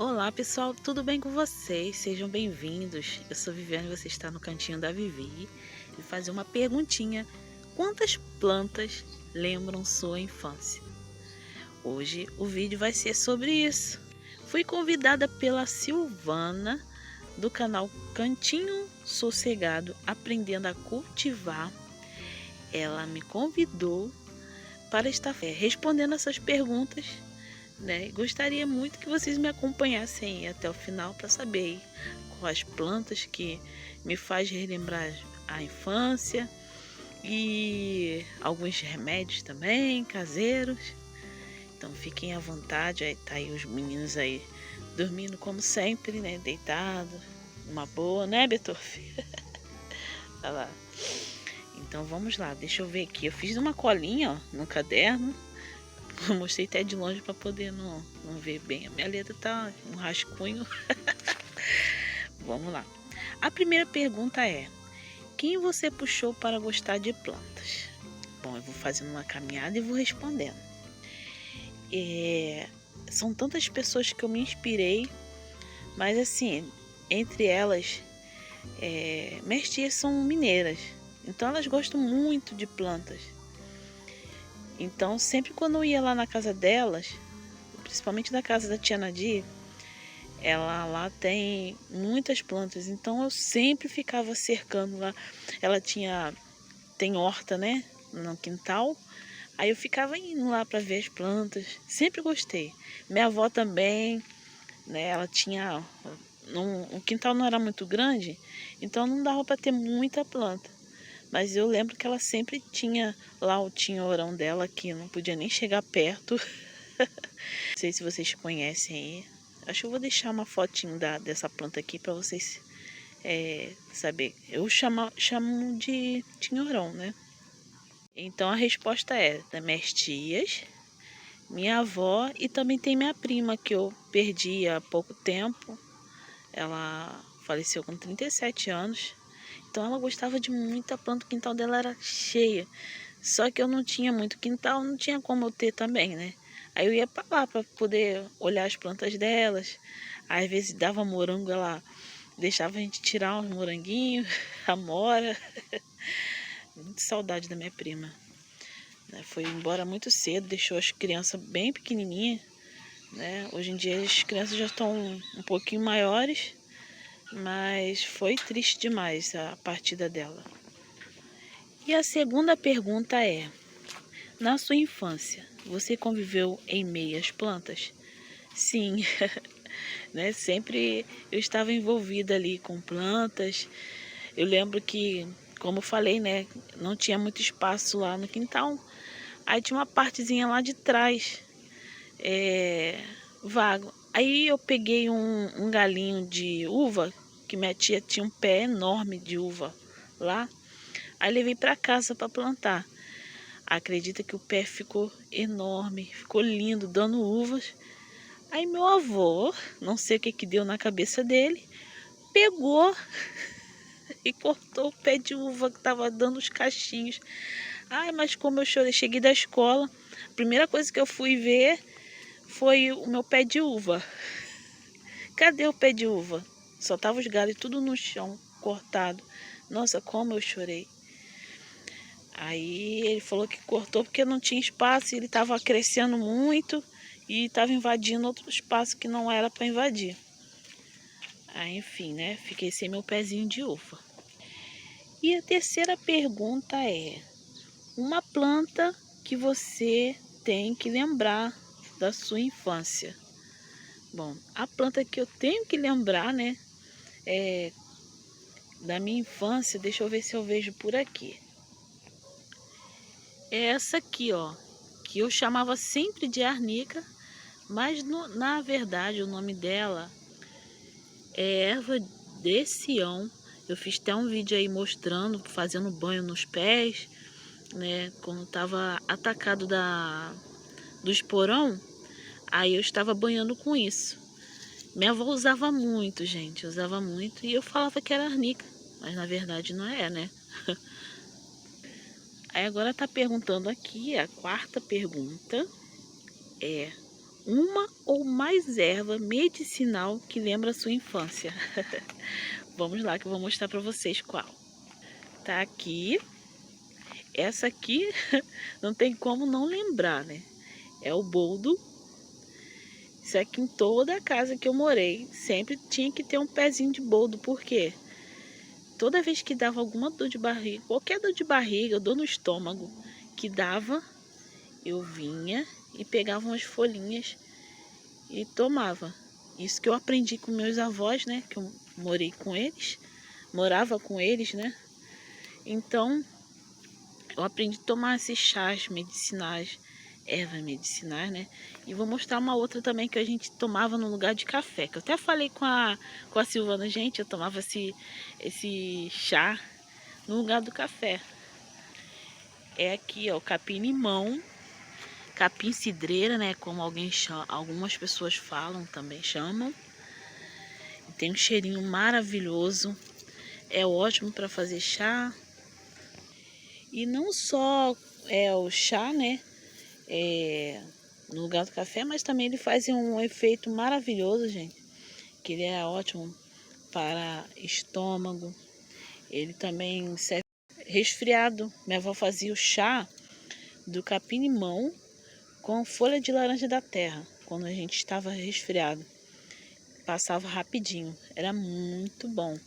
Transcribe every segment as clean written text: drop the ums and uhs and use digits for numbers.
Olá pessoal, tudo bem com vocês? Sejam bem-vindos. Eu sou Viviane e você está no Cantinho da Vivi. E fazer uma perguntinha: quantas plantas lembram sua infância? Hoje o vídeo vai ser sobre isso. Fui convidada pela Silvana do canal Cantinho Sossegado Aprendendo a Cultivar. Ela me convidou para estar respondendo essas perguntas, né? Gostaria muito que vocês me acompanhassem até o final para saber quais plantas que me faz relembrar a infância e alguns remédios também caseiros. Então fiquem à vontade. Aí tá aí os meninos aí dormindo como sempre, né? Deitado, uma boa, né, Betorf? Olha lá. Então vamos lá, deixa eu ver aqui. Eu fiz uma colinha, ó, no caderno. Eu mostrei até de longe para poder não ver bem. A minha letra tá um rascunho. Vamos lá. A primeira pergunta é: quem você puxou para gostar de plantas? Bom, eu vou fazendo uma caminhada e vou respondendo. São tantas pessoas que eu me inspirei, mas assim, entre elas, minhas tias são mineiras, então elas gostam muito de plantas. Então, sempre quando eu ia lá na casa delas, principalmente na casa da tia Nadir, ela lá tem muitas plantas, então eu sempre ficava cercando lá. Ela tem horta, né, no quintal. Aí eu ficava indo lá para ver as plantas. Sempre gostei. Minha avó também, né, ela tinha o quintal não era muito grande, então não dava para ter muita planta. Mas eu lembro que ela sempre tinha lá o tinhorão dela, que não podia nem chegar perto. Não sei se vocês conhecem aí. Acho que eu vou deixar uma fotinho dessa planta aqui para vocês saber. Eu chamo de tinhorão, né? Então a resposta é das minhas tias, minha avó e também tem minha prima que eu perdi há pouco tempo. Ela faleceu com 37 anos. Então ela gostava de muita planta, o quintal dela era cheia. Só que eu não tinha muito quintal, não tinha como eu ter também, né? Aí eu ia para lá para poder olhar as plantas delas. Às vezes dava morango, ela deixava a gente tirar uns moranguinhos, amora. Muita saudade da minha prima. Foi embora muito cedo, deixou as crianças bem pequenininhas, né? Hoje em dia as crianças já estão um pouquinho maiores, mas foi triste demais a partida dela. E a segunda pergunta é: na sua infância, você conviveu em meio às plantas? Sim, né? Sempre eu estava envolvida ali com plantas. Eu lembro que, como eu falei, né, não tinha muito espaço lá no quintal. Aí tinha uma partezinha lá de trás, vago. Aí eu peguei um galinho de uva, que minha tia tinha um pé enorme de uva lá. Aí levei para casa para plantar. Acredita que o pé ficou enorme, ficou lindo, dando uvas. Aí meu avô, não sei o que que deu na cabeça dele, pegou e cortou o pé de uva que estava dando os cachinhos. Ai, mas como eu chorei, cheguei da escola, a primeira coisa que eu fui ver foi o meu pé de uva. Cadê o pé de uva? Só tava os galhos tudo no chão, cortado. Nossa, como eu chorei. Aí ele falou que cortou porque não tinha espaço, ele estava crescendo muito e estava invadindo outro espaço que não era para invadir. Aí, enfim, né? Fiquei sem meu pezinho de uva. E a terceira pergunta é: uma planta que você tem que lembrar da sua infância? Bom, a planta que eu tenho que lembrar, né, da minha infância, deixa eu ver se eu vejo por aqui. É essa aqui, ó, que eu chamava sempre de arnica, mas na verdade o nome dela é erva de Sião. Eu fiz até um vídeo aí mostrando, fazendo banho nos pés, né? Quando estava atacado do esporão, aí eu estava banhando com isso. Minha avó usava muito, gente, usava muito, e eu falava que era arnica, mas na verdade não é, né? Aí agora tá perguntando aqui, a quarta pergunta é: uma ou mais erva medicinal que lembra a sua infância. Vamos lá que eu vou mostrar para vocês qual. Tá aqui. Essa aqui não tem como não lembrar, né? É o boldo. Isso aqui em toda a casa que eu morei, sempre tinha que ter um pezinho de boldo. Por quê? Toda vez que dava alguma dor de barriga, qualquer dor de barriga, dor no estômago que dava, eu vinha e pegava umas folhinhas e tomava. Isso que eu aprendi com meus avós, né? Que eu morei com eles, morava com eles, né? Então, eu aprendi a tomar esses chás medicinais, ervas medicinais, né? E vou mostrar uma outra também que a gente tomava no lugar de café. Que eu até falei com a Silvana, gente, eu tomava esse chá no lugar do café. É aqui, ó, o capim-limão, capim-cidreira, né? Como algumas pessoas falam, também chamam. Tem um cheirinho maravilhoso. É ótimo para fazer chá. E não só é o chá, né? No lugar do café, mas também ele faz um efeito maravilhoso, gente. Que ele é ótimo para estômago. Ele também serve resfriado. Minha avó fazia o chá do capim-limão com folha de laranja da terra, quando a gente estava resfriado. Passava rapidinho, era muito bom.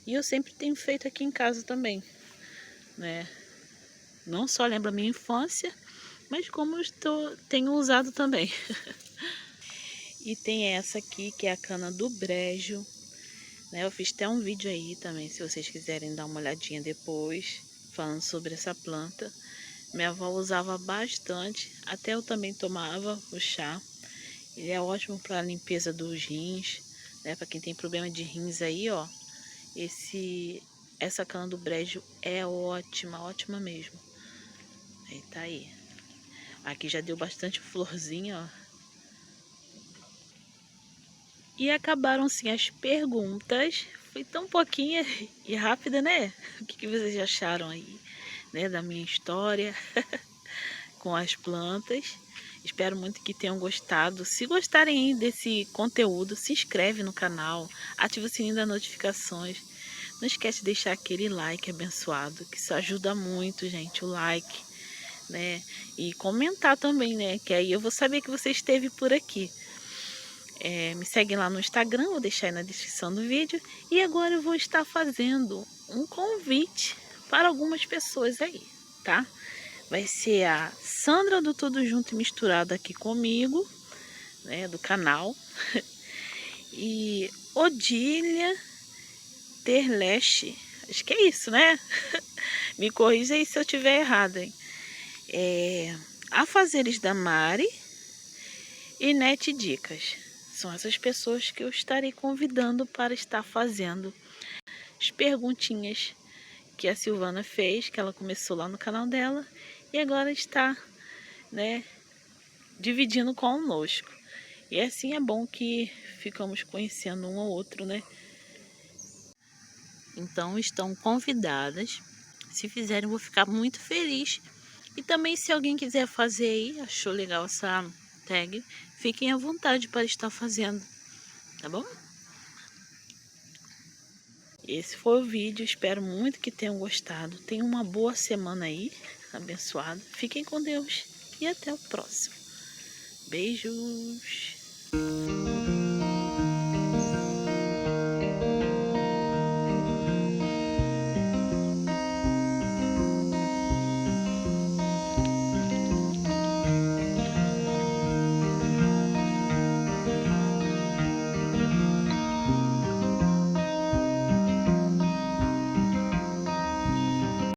E eu sempre tenho feito aqui em casa também, né? Não só lembra a minha infância, mas como eu tenho usado também. E tem essa aqui, que é a cana do brejo, né? Eu fiz até um vídeo aí também, se vocês quiserem dar uma olhadinha depois, falando sobre essa planta. Minha avó usava bastante, até eu também tomava o chá. Ele é ótimo para a limpeza dos rins, né? Para quem tem problema de rins aí, ó. Essa cana do brejo é ótima, ótima mesmo. Aí tá aí. Aqui já deu bastante florzinha, ó. E acabaram-se as perguntas. Foi tão pouquinha e rápida, né? O que vocês acharam aí, né, da minha história com as plantas? Espero muito que tenham gostado. Se gostarem desse conteúdo, se inscreve no canal, ativa o sininho das notificações. Não esquece de deixar aquele like abençoado, que isso ajuda muito, gente, o like, né? E comentar também, né? Que aí eu vou saber que você esteve por aqui. Me segue lá no Instagram, vou deixar aí na descrição do vídeo. E agora eu vou estar fazendo um convite para algumas pessoas aí, tá? Vai ser a Sandra do Tudo Junto e Misturado aqui comigo, né, do canal. E Odília Terleste, acho que é isso, né? Me corrija aí se eu tiver errado, hein? Afazeres da Mari e Net Dicas. São essas pessoas que eu estarei convidando para estar fazendo as perguntinhas que a Silvana fez, que ela começou lá no canal dela e agora está, né, dividindo conosco. E assim é bom que ficamos conhecendo um ao outro, né? Então estão convidadas. Se fizerem, eu vou ficar muito feliz. E também se alguém quiser fazer aí, achou legal essa tag, fiquem à vontade para estar fazendo, tá bom? Esse foi o vídeo, espero muito que tenham gostado. Tenham uma boa semana aí, abençoada. Fiquem com Deus e até o próximo. Beijos!